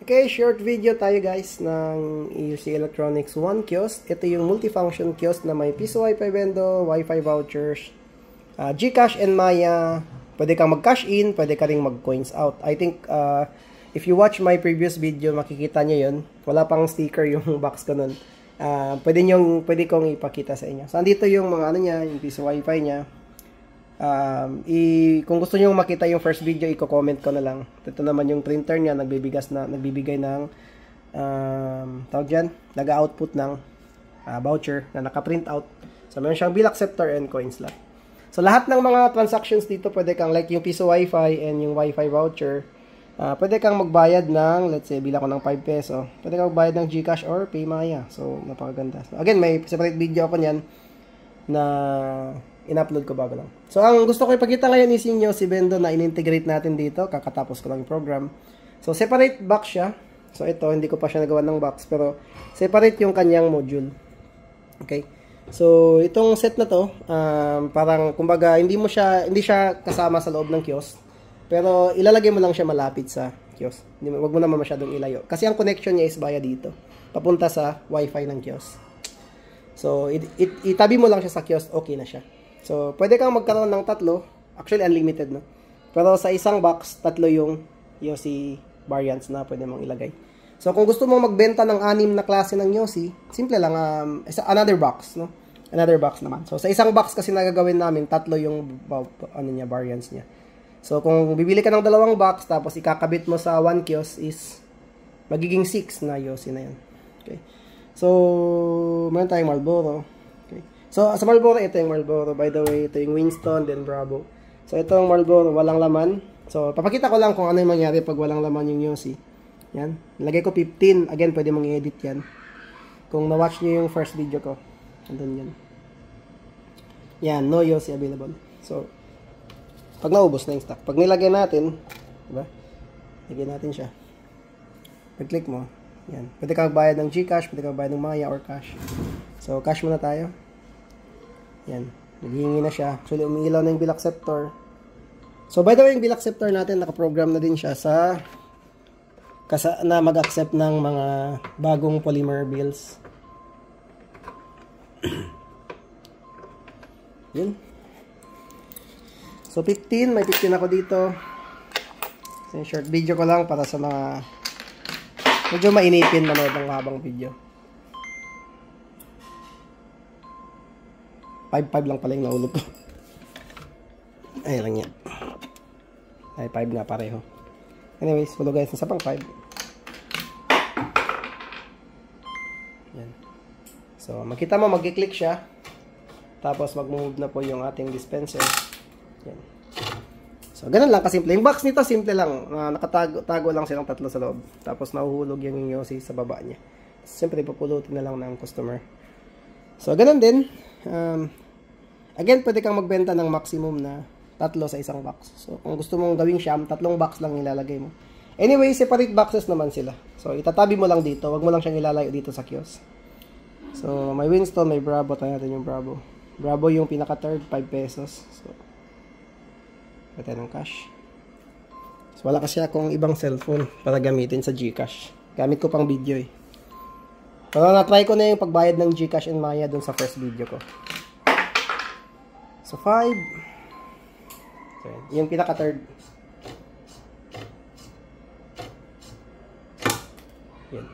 Okay, short video tayo guys ng EUC Electronics One kiosk. Ito yung multifunction kiosk na may piso Wi-Fi bendo, Wi-Fi vouchers, GCash and Maya. Pwede kang mag-cash in, pwede ka rin mag-coins out. I think if you watch my previous video, makikita nyo yun. Wala pang sticker yung box ko nun. Pwede kong ipakita sa inyo. So, andito yung mga ano niya, yung piso Wi-Fi niya. Kung gusto niyo makita yung first video, i-comment ko na lang. Ito naman yung printer niya, nagbibigay ng tawag dyan, nag-output ng voucher na naka-print out. So, meron siyang bill acceptor and coins lang. So, lahat ng mga transactions dito, pwede kang, like yung piso Wi-Fi and yung Wi-Fi voucher, pwede kang magbayad ng, let's say, bilang ko ng 5 peso. Pwede kang magbayad ng GCash or PayMaya. So, napakaganda. So, again, may separate video ako niyan na in-upload ko bago lang. So, ang gusto ko ipakita ngayon is yung si Bendo na in-integrate natin dito. Kakatapos ko lang yung program. So, separate box siya. So, ito, hindi ko pa siya nagawa ng box. Pero, separate yung kanyang module. Okay? So, itong set na to, parang, kumbaga, hindi siya kasama sa loob ng kiosk. Pero, ilalagay mo lang siya malapit sa kiosk. Wag mo naman masyadong ilayo. Kasi ang connection niya is via dito. Papunta sa Wi-Fi ng kiosk. So, itabi mo lang siya sa kiosk, okay na siya. So, pwede kang magkaroon ng tatlo. Actually, unlimited, no? Pero sa isang box, tatlo yung Yossi variants na pwede mong ilagay. So, kung gusto mong magbenta ng 6 na klase ng Yossi, simple lang, another box, no? Another box naman. So, sa isang box kasi nagagawin namin, tatlo yung variants niya. So, kung bibili ka ng 2 box, tapos ikakabit mo sa 1 kiosk is magiging 6 na Yossi na yan. Okay. So, meron tayong Marlboro. Okay. So, sa Marlboro, ito yung Marlboro. By the way, ito yung Winston, then Bravo. So, ito yung Marlboro, walang laman. So, papakita ko lang kung ano yung mangyari pag walang laman yung Yossi. Yan. Nilagay ko 15. Again, pwede mong i-edit yan. Kung na-watch nyo yung first video ko. Andun yan. Yan, no Yossi available. So, pag naubos na yung stock. Pag nilagay natin, diba? Lagay natin siya. Pag-click mo, yan. Pwede kang bayad ng GCash, pwede kang bayad ng Maya or cash. So, cash muna tayo. Yan. Naghihingi na siya. Actually, umiilaw na yung bill acceptor. So, by the way, yung bill acceptor natin, nakaprogram na din siya na mag-accept ng mga bagong polymer bills. Yun. So, 15. May 15 ako dito. So, short video ko lang para sa mga medyo mainipin manood ng habang video. 5-5 lang pala yung nahulog ko. Ay lang yan. Ay, 5 nga pareho. Anyways, follow guys, nasa pang 5. Yan. So, makita mo, mag-click siya. Tapos, mag-move na po yung ating dispenser. Yan. So, ganun lang kasimple. Yung box nito, simple lang. Nakatago lang silang tatlo sa loob. Tapos, nahuhulog yung Yossi sa baba niya. Siyempre, papulutin na lang ng customer. So, ganun din. Again, pwede kang magbenta ng maximum na 3 sa isang box. So, kung gusto mong gawing siyam, 3 box lang ilalagay mo. Anyway, separate boxes naman sila. So, itatabi mo lang dito. Huwag mo lang siyang ilalayo dito sa kiosk. So, may Winston, may Bravo. Tayo natin yung Bravo. Bravo yung pinaka-third, 5 pesos. So, pwede ng cash. So, wala kasi akong ibang cellphone para gamitin sa GCash. Gamit ko pang video eh. Pero na-try ko na yung pagbayad ng GCash and Maya dun sa first video ko. So, 5. So, yung pinaka-third. Yan.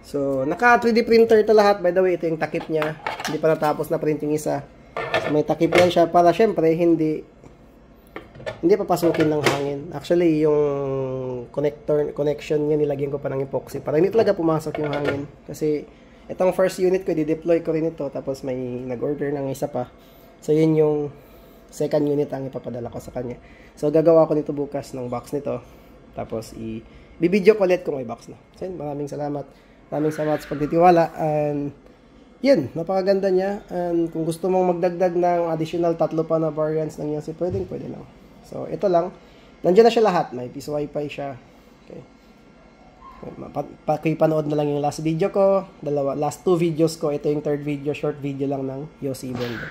So, naka 3D printer ito lahat. By the way, ito yung takip niya. Hindi pa natapos na printing isa. So, may takip yan siya para syempre hindi papasukin ng hangin. Actually, yung connection niya nilagyan ko pa ng epoxy para hindi talaga pumasok yung hangin. Kasi itong first unit ko, i-deploy ko rin ito. Tapos may nag-order ng isa pa. So, yun yung second unit ang ipapadala ko sa kanya. So, gagawa ko nito bukas ng box nito. Tapos, i-video ko ulit kung may box na. So, maraming salamat. Maraming salamat sa pagtitiwala. And, yun, napakaganda niya. And, kung gusto mong magdagdag ng additional 3 pa na variants ng Yossi, pwede lang. So, ito lang. Nandiyan na siya lahat. May piso Wi-Fi siya. Okay. Pakipanood na lang yung last video ko. Last 2 videos ko. Ito yung third video. Short video lang ng Yossi Bendo.